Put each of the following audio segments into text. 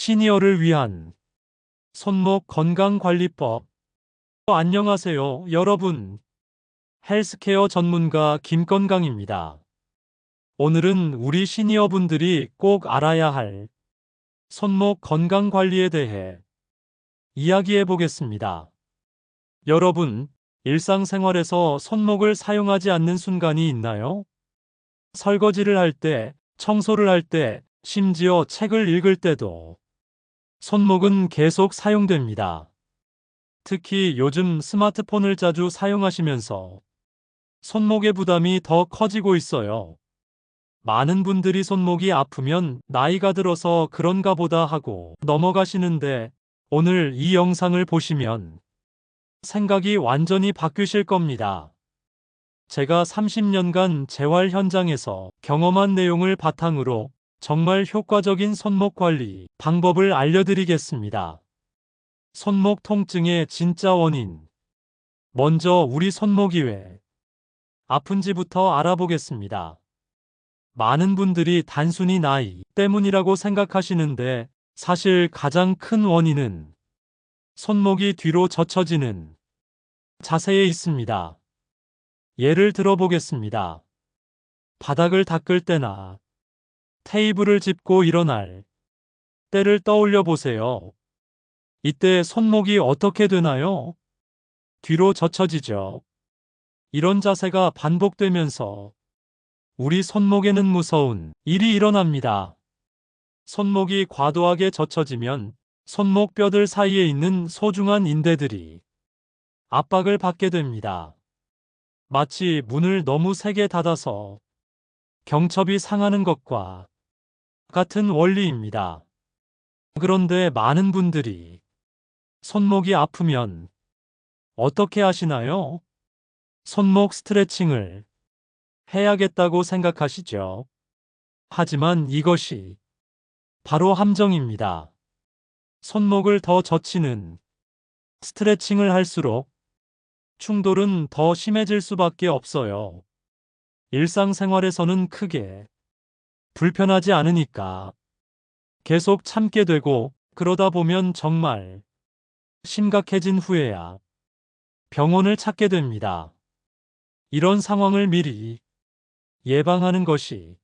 시니어를 위한 손목 건강관리법. 안녕하세요, 여러분. 헬스케어 전문가 김건강입니다. 오늘은 우리 시니어분들이 꼭 알아야 할 손목 건강관리에 대해 이야기해 보겠습니다. 여러분, 일상생활에서 손목을 사용하지 않는 순간이 있나요? 설거지를 할 때, 청소를 할 때, 심지어 책을 읽을 때도 손목은 계속 사용됩니다. 특히 요즘 스마트폰을 자주 사용하시면서 손목의 부담이 더 커지고 있어요. 많은 분들이 손목이 아프면 나이가 들어서 그런가 보다 하고 넘어가시는데, 오늘 이 영상을 보시면 생각이 완전히 바뀌실 겁니다. 제가 30년간 재활 현장에서 경험한 내용을 바탕으로 정말 효과적인 손목 관리 방법을 알려드리겠습니다. 손목 통증의 진짜 원인. 먼저 우리 손목이 왜 아픈지부터 알아보겠습니다. 많은 분들이 단순히 나이 때문이라고 생각하시는데, 사실 가장 큰 원인은 손목이 뒤로 젖혀지는 자세에 있습니다. 예를 들어 보겠습니다. 바닥을 닦을 때나 테이블을 짚고 일어날 때를 떠올려 보세요. 이때 손목이 어떻게 되나요? 뒤로 젖혀지죠. 이런 자세가 반복되면서 우리 손목에는 무서운 일이 일어납니다. 손목이 과도하게 젖혀지면 손목 뼈들 사이에 있는 소중한 인대들이 압박을 받게 됩니다. 마치 문을 너무 세게 닫아서 경첩이 상하는 것과 같은 원리입니다. 그런데 많은 분들이 손목이 아프면 어떻게 하시나요? 손목 스트레칭을 해야겠다고 생각하시죠. 하지만 이것이 바로 함정입니다. 손목을 더 젖히는 스트레칭을 할수록 충돌은 더 심해질 수밖에 없어요. 일상생활에서는 크게 불편하지 않으니까 계속 참게 되고, 그러다 보면 정말 심각해진 후에야 병원을 찾게 됩니다. 이런 상황을 미리 예방하는 것이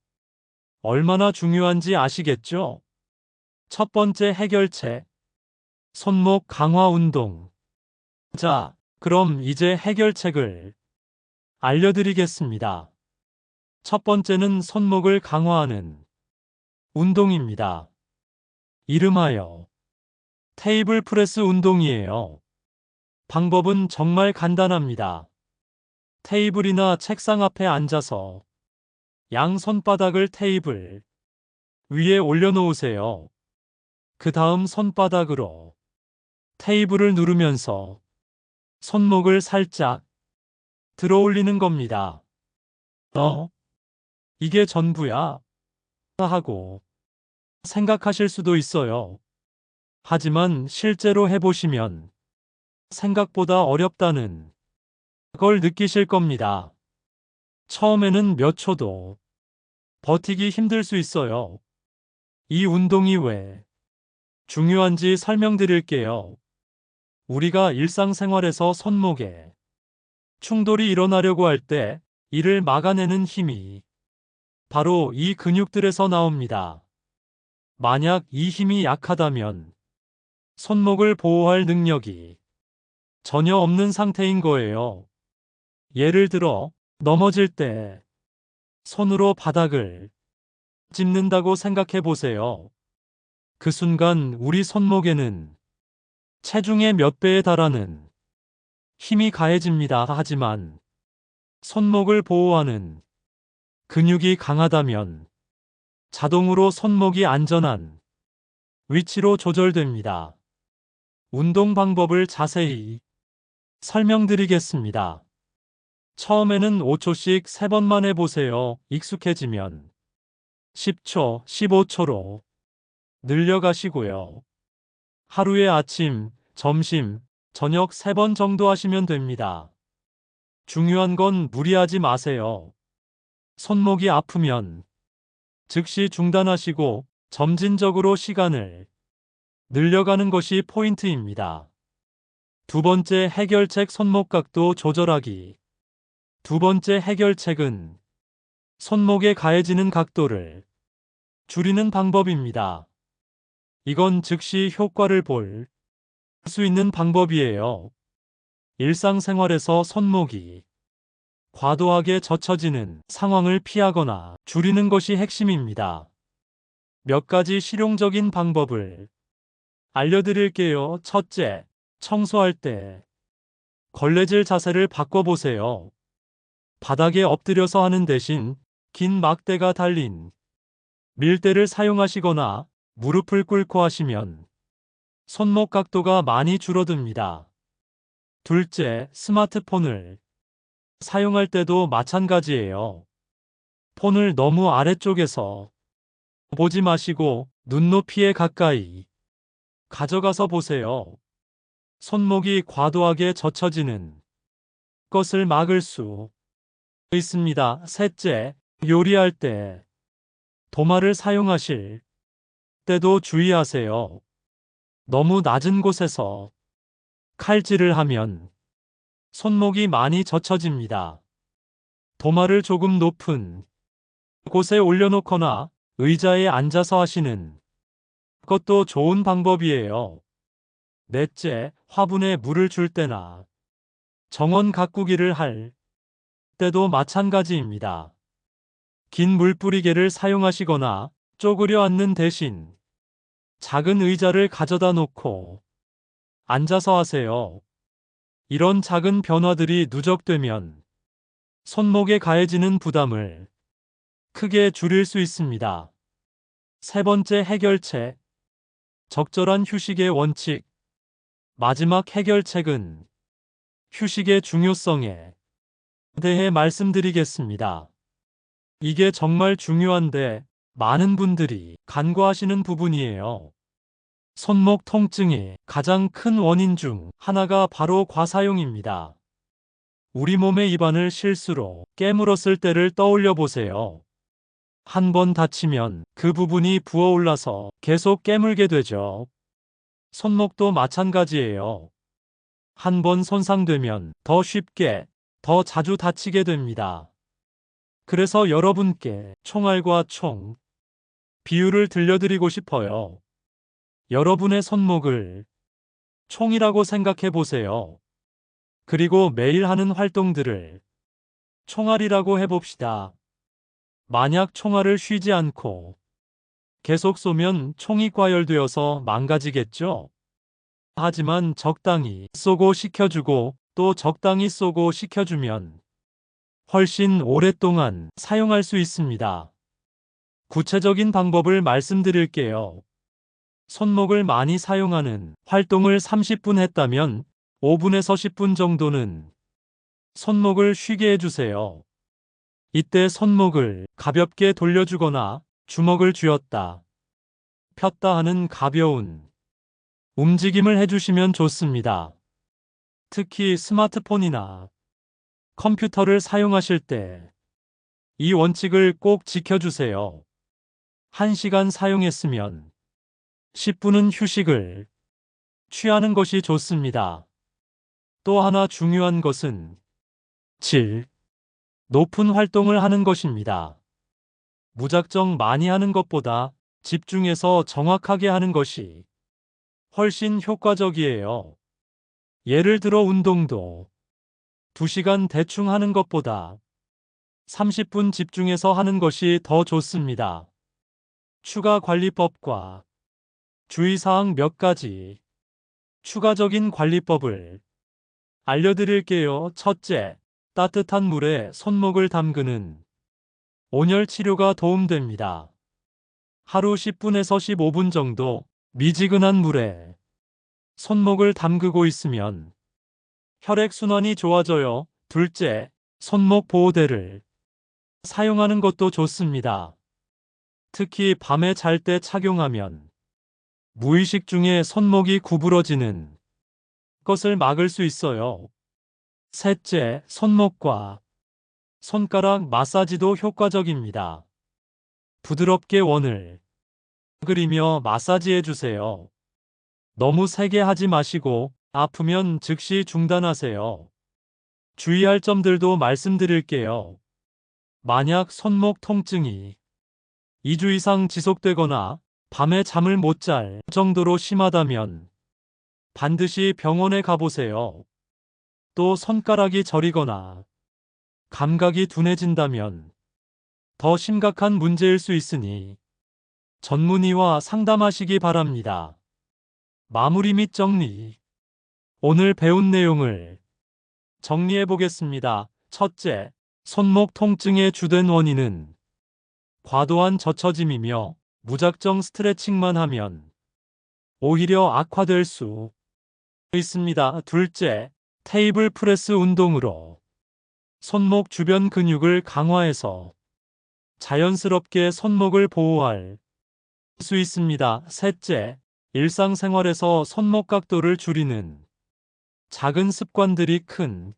얼마나 중요한지 아시겠죠? 첫 번째 해결책, 손목 강화 운동. 자, 그럼 이제 해결책을 알려드리겠습니다. 첫 번째는 손목을 강화하는 운동입니다. 이름하여 테이블 프레스 운동이에요. 방법은 정말 간단합니다. 테이블이나 책상 앞에 앉아서 양 손바닥을 테이블 위에 올려놓으세요. 그 다음 손바닥으로 테이블을 누르면서 손목을 살짝 들어 올리는 겁니다. 이게 전부야? 하고 생각하실 수도 있어요. 하지만 실제로 해보시면 생각보다 어렵다는 걸 느끼실 겁니다. 처음에는 몇 초도 버티기 힘들 수 있어요. 이 운동이 왜 중요한지 설명드릴게요. 우리가 일상생활에서 손목에 충돌이 일어나려고 할 때 이를 막아내는 힘이 바로 이 근육들에서 나옵니다. 만약 이 힘이 약하다면 손목을 보호할 능력이 전혀 없는 상태인 거예요. 예를 들어, 넘어질 때 손으로 바닥을 짚는다고 생각해 보세요. 그 순간 우리 손목에는 체중의 몇 배에 달하는 힘이 가해집니다. 하지만 손목을 보호하는 근육이 강하다면 자동으로 손목이 안전한 위치로 조절됩니다. 운동 방법을 자세히 설명드리겠습니다. 처음에는 5초씩 3번만 해보세요. 익숙해지면 10초, 15초로 늘려가시고요. 하루에 아침, 점심, 저녁 3번 정도 하시면 됩니다. 중요한 건 무리하지 마세요. 손목이 아프면 즉시 중단하시고 점진적으로 시간을 늘려가는 것이 포인트입니다. 두 번째 해결책 손목 각도 조절하기. 두 번째 해결책은 손목에 가해지는 각도를 줄이는 방법입니다. 이건 즉시 효과를 볼 수 있는 방법이에요. 일상생활에서 손목이 과도하게 젖혀지는 상황을 피하거나 줄이는 것이 핵심입니다. 몇 가지 실용적인 방법을 알려드릴게요. 첫째, 청소할 때 걸레질 자세를 바꿔보세요. 바닥에 엎드려서 하는 대신 긴 막대가 달린 밀대를 사용하시거나 무릎을 꿇고 하시면 손목 각도가 많이 줄어듭니다. 둘째, 스마트폰을 사용할 때도 마찬가지예요. 폰을 너무 아래쪽에서 보지 마시고 눈높이에 가까이 가져가서 보세요. 손목이 과도하게 젖혀지는 것을 막을 수 있습니다. 셋째, 요리할 때 도마를 사용하실 때도 주의하세요. 너무 낮은 곳에서 칼질을 하면 손목이 많이 젖혀집니다. 도마를 조금 높은 곳에 올려놓거나 의자에 앉아서 하시는 것도 좋은 방법이에요. 넷째, 화분에 물을 줄 때나 정원 가꾸기를 할 때도 마찬가지입니다. 긴 물뿌리개를 사용하시거나 쪼그려 앉는 대신 작은 의자를 가져다 놓고 앉아서 하세요. 이런 작은 변화들이 누적되면 손목에 가해지는 부담을 크게 줄일 수 있습니다. 세 번째 해결책, 적절한 휴식의 원칙. 마지막 해결책은 휴식의 중요성에 대해 말씀드리겠습니다. 이게 정말 중요한데 많은 분들이 간과하시는 부분이에요. 손목 통증의 가장 큰 원인 중 하나가 바로 과사용입니다. 우리 몸의 입안을 실수로 깨물었을 때를 떠올려 보세요. 한 번 다치면 그 부분이 부어올라서 계속 깨물게 되죠. 손목도 마찬가지예요. 한 번 손상되면 더 쉽게, 더 자주 다치게 됩니다. 그래서 여러분께 총알과 총 비유를 들려드리고 싶어요. 여러분의 손목을 총이라고 생각해 보세요. 그리고 매일 하는 활동들을 총알이라고 해봅시다. 만약 총알을 쉬지 않고 계속 쏘면 총이 과열되어서 망가지겠죠? 하지만 적당히 쏘고 식혀주고 또 적당히 쏘고 식혀주면 훨씬 오랫동안 사용할 수 있습니다. 구체적인 방법을 말씀드릴게요. 손목을 많이 사용하는 활동을 30분 했다면 5분에서 10분 정도는 손목을 쉬게 해주세요. 이때 손목을 가볍게 돌려주거나 주먹을 쥐었다 폈다 하는 가벼운 움직임을 해주시면 좋습니다. 특히 스마트폰이나 컴퓨터를 사용하실 때 이 원칙을 꼭 지켜주세요. 1시간 사용했으면 10분은 휴식을 취하는 것이 좋습니다. 또 하나 중요한 것은 질 높은 활동을 하는 것입니다. 무작정 많이 하는 것보다 집중해서 정확하게 하는 것이 훨씬 효과적이에요. 예를 들어 운동도 2시간 대충 하는 것보다 30분 집중해서 하는 것이 더 좋습니다. 추가 관리법과 주의사항 몇 가지 추가적인 관리법을 알려드릴게요. 첫째, 따뜻한 물에 손목을 담그는 온열 치료가 도움됩니다. 하루 10분에서 15분 정도 미지근한 물에 손목을 담그고 있으면 혈액순환이 좋아져요. 둘째, 손목 보호대를 사용하는 것도 좋습니다. 특히 밤에 잘 때 착용하면 무의식 중에 손목이 구부러지는 것을 막을 수 있어요. 셋째, 손목과 손가락 마사지도 효과적입니다. 부드럽게 원을 그리며 마사지해 주세요. 너무 세게 하지 마시고 아프면 즉시 중단하세요. 주의할 점들도 말씀드릴게요. 만약 손목 통증이 2주 이상 지속되거나 밤에 잠을 못 잘 정도로 심하다면 반드시 병원에 가보세요. 또 손가락이 저리거나 감각이 둔해진다면 더 심각한 문제일 수 있으니 전문의와 상담하시기 바랍니다. 마무리 및 정리. 오늘 배운 내용을 정리해 보겠습니다. 첫째, 손목 통증의 주된 원인은 과도한 젖혀짐이며 무작정 스트레칭만 하면 오히려 악화될 수 있습니다. 둘째, 테이블 프레스 운동으로 손목 주변 근육을 강화해서 자연스럽게 손목을 보호할 수 있습니다. 셋째, 일상생활에서 손목 각도를 줄이는 작은 습관들이 큰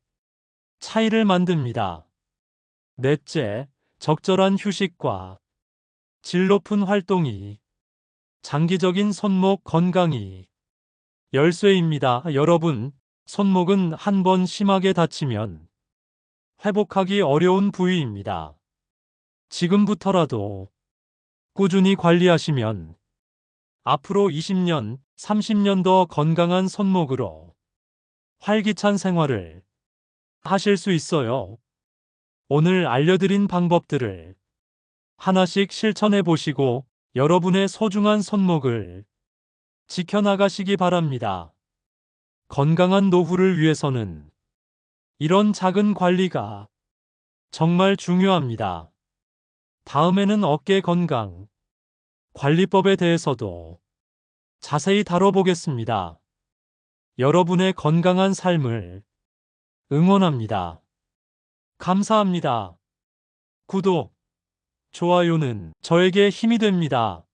차이를 만듭니다. 넷째, 적절한 휴식과 질 높은 활동이 장기적인 손목 건강이 열쇠입니다. 여러분, 손목은 한 번 심하게 다치면 회복하기 어려운 부위입니다. 지금부터라도 꾸준히 관리하시면 앞으로 20년, 30년 더 건강한 손목으로 활기찬 생활을 하실 수 있어요. 오늘 알려드린 방법들을 하나씩 실천해 보시고 여러분의 소중한 손목을 지켜나가시기 바랍니다. 건강한 노후를 위해서는 이런 작은 관리가 정말 중요합니다. 다음에는 어깨 건강 관리법에 대해서도 자세히 다뤄보겠습니다. 여러분의 건강한 삶을 응원합니다. 감사합니다. 구독, 좋아요는 저에게 힘이 됩니다.